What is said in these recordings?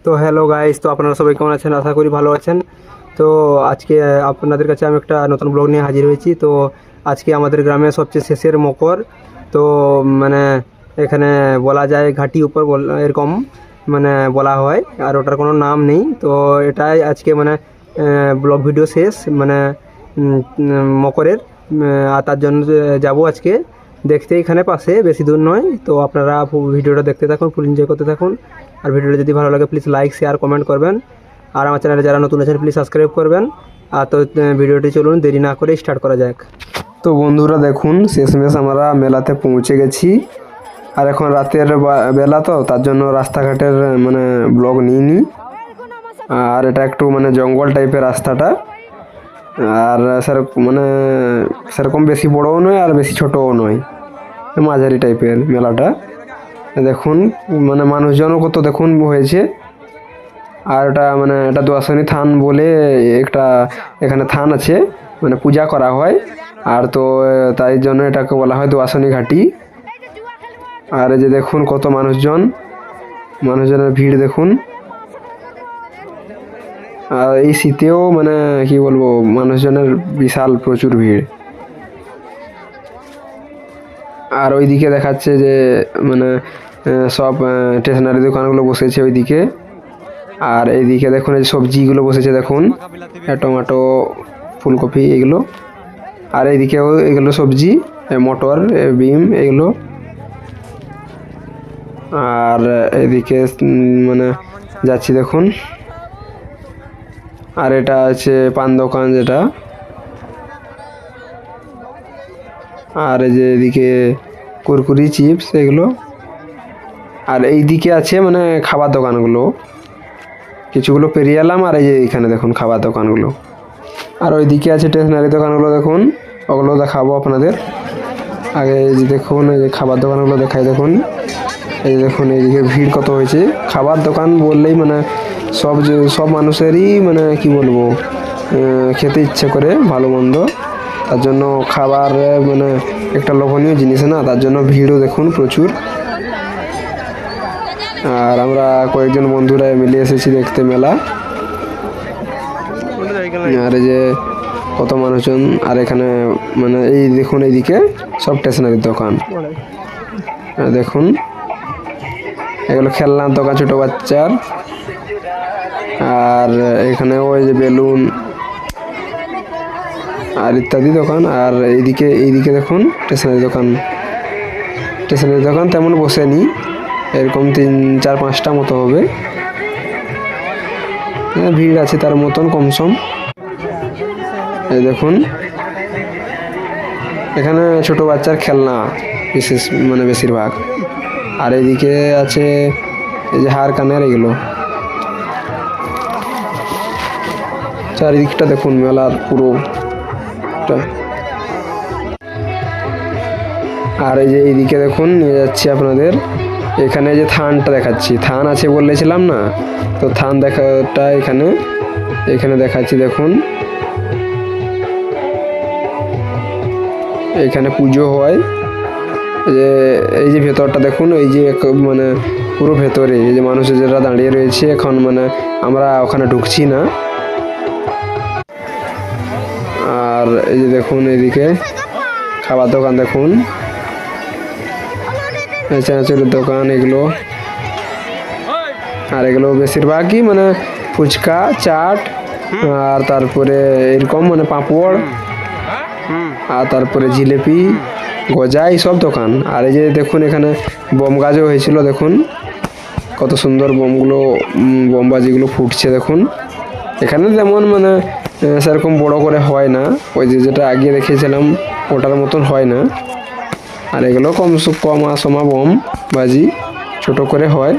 তো hello guys, তো আপনারা সবাই কেমন আছেন? আশা করি ভালো আছেন। তো আজকে আপনাদের কাছে আমি একটা নতুন ব্লগ নিয়ে হাজির হয়েছি। তো আজকে আমাদের গ্রামে সবচেয়ে শেষের মকর। তো মানে এখানে বলা যায় ঘাটি উপর এরকম মানে বলা হয়, আর ওটার কোনো নাম নেই। তো এটাই আজকে মানে ব্লগ ভিডিও শেষ মানে মকরের। আর তার জন্য যাব আজকে দেখতে, এখানে পাশে, বেশি দূর নয়। তো আপনারা ভিডিওটা দেখতে থাকুন, ফুল এনজয় করতে থাকুন। আর ভিডিওটা যদি ভালো লাগে প্লিজ লাইক শেয়ার কমেন্ট করবেন। আর আমার চ্যানেলে যারা নতুন আছেন প্লিজ সাবস্ক্রাইব করবেন। আর তো ভিডিওটি চলুন দেরি না করে স্টার্ট করা যাক। তো বন্ধুরা দেখুন, শেষমেশ আমরা মেলাতে পৌঁছে গেছি। আর এখন রাতের বেলা, তো তার জন্য রাস্তাঘাটের মানে ব্লগ নিইনি। আর এটা একটু মানে জঙ্গল টাইপের রাস্তাটা। আর মানে সেরকম বেশি বড়ও নয় আর বেশি ছোটও নয়, মাঝারি টাইপের মেলাটা। দেখুন মানে মানুষজনও কত দেখুন হয়েছে। আর এটা দোয়াশনী থান বলে একটা এখানে থান আছে, মানে পূজা করা হয়। আর তো তাই জন্য এটাকে বলা হয় দোয়াশনী ঘাটি। আর এই যে দেখুন কত মানুষজনের ভিড় দেখুন। আর এই শীতেও মানে কি বলবো, মানুষজনের বিশাল প্রচুর ভিড়। আর ওইদিকে দেখাচ্ছে যে মানে সব স্টেশনারি দোকানগুলো বসেছে ওইদিকে। আর এইদিকে দেখুন এই সবজিগুলো বসেছে দেখুন, টমেটো, ফুলকপি এগুলো। আর এইদিকেও এগুলো সবজি, মটর, বিম এগুলো। আর এদিকে মানে যাচ্ছি দেখুন। আর এটা আছে পান দোকান যেটা। আর এই যে এদিকে কুরকুরি, চিপস এগুলো। আর এইদিকে আছে মানে খাবার দোকানগুলো, কিছুগুলো পেরিয়ে এলাম। আর এই যে এখানে দেখুন খাবার দোকানগুলো। আর ওইদিকে আছে স্টেশনারি দোকানগুলো দেখুন, ওগুলো দেখাবো আপনাদের। আগে এই যে দেখুন এই যে খাবার দোকানগুলো দেখাই দেখুন। এই যে দেখুন এইদিকে ভিড় কত হয়েছে। খাবার দোকান বললেই মানে সব মানুষেরই মানে কি বলবো, খেতে ইচ্ছে করে ভালো মন্দ। তার জন্য খাবার মানে একটা লোভনীয় জিনিস না, তার জন্য ভিড়ও দেখুন প্রচুর। আর আমরা কয়েকজন বন্ধুরা মিলে এসেছি দেখতে মেলা। আর এই যে কত মানুষজন। আর এখানে মানে এই দেখুন এইদিকে সব স্টেশনারির দোকান। দেখুন এগুলো খেলনার দোকান ছোট বাচ্চার। আর এখানে ওই যে বেলুন আর ইত্যাদি দোকান। আর এইদিকে দেখুন স্টেশনারি দোকান তেমন বসেনি, এরকম 3-4-5টা মতো হবে। ভিড় আছে তার মতন কমসম। এই দেখুন এখানে ছোট বাচ্চার খেলনা মানে বেশিরভাগ। আর এইদিকে আছে এই যে হার কানের এগুলো। চারিদিকটা দেখুন মেলার পুরোটা। আর এই যে এইদিকে দেখুন নিয়ে যাচ্ছি আপনাদের। এখানে যে থানটা দেখাচ্ছি, থান আছে বলেছিলাম না, তো থান দেখাটা এখানে দেখাচ্ছি দেখুন। এখানে পুজো হয়। এই যে ভেতরটা দেখুন, এই যে মানে পুরো ভেতরে এই যে মানুষ যারা দাঁড়িয়ে রয়েছে এখন, মানে আমরা ওখানে ঢুকছি না। আর এই যে দেখুন এইদিকে খাবার দোকান দেখুন, চানাচুরের দোকান এগুলো। আর এগুলো বেশিরভাগই মানে ফুচকা, চাট, আর তারপরে এরকম মানে পাঁপড়, আর তারপরে জিলিপি, গজা, এইসব দোকান। আর এই যে দেখুন এখানে বোম গাছও হয়েছিল দেখুন, কত সুন্দর বোমবাজিগুলো ফুটছে দেখুন। এখানে যেমন মানে সেরকম বড় করে হয় না, ওই যেটা আগে দেখেছিলাম ওটার মতন হয় না। আর এগুলো কমা বোম বাজি ছোট করে হয়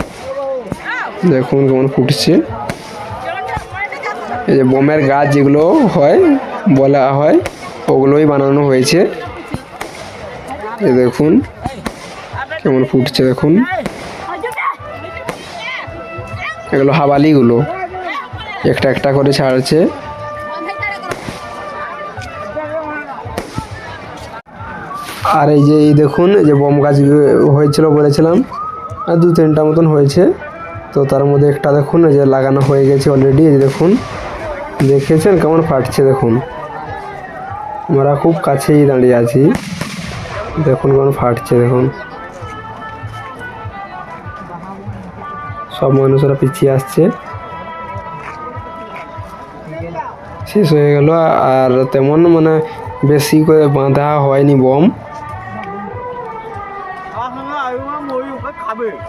দেখুন কেমন ফুটছে। এই যে বোমের গাছ যেগুলো হয় বলা হয়, ওগুলোই বানানো হয়েছে। এই দেখুন কেমন ফুটছে দেখুন। এগুলো হাবালিগুলো একটা করে ছাড়ছে। আর এই দেখুন এই যে বোম গাছ হয়েছিল বলেছিলাম, আর 2-3টা মতন হয়েছে। তো তার মধ্যে একটা দেখুন এই যে লাগানো হয়ে গেছে অলরেডি। এই যে দেখুন, দেখেছেন কেমন ফাটছে দেখুন। আমরা খুব কাছেই দাঁড়িয়ে আছি, দেখুন কেমন ফাটছে দেখুন। সব মানুষরা পিছিয়ে আসছে, শেষ হয়ে গেল। আর তেমন মানে বেশি করে বাঁধা হয়নি বম,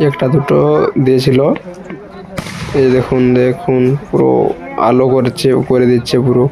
একটা দুটো দিয়েছিল। এই দেখুন দেখুন পুরো আলো করে দিচ্ছে পুরো।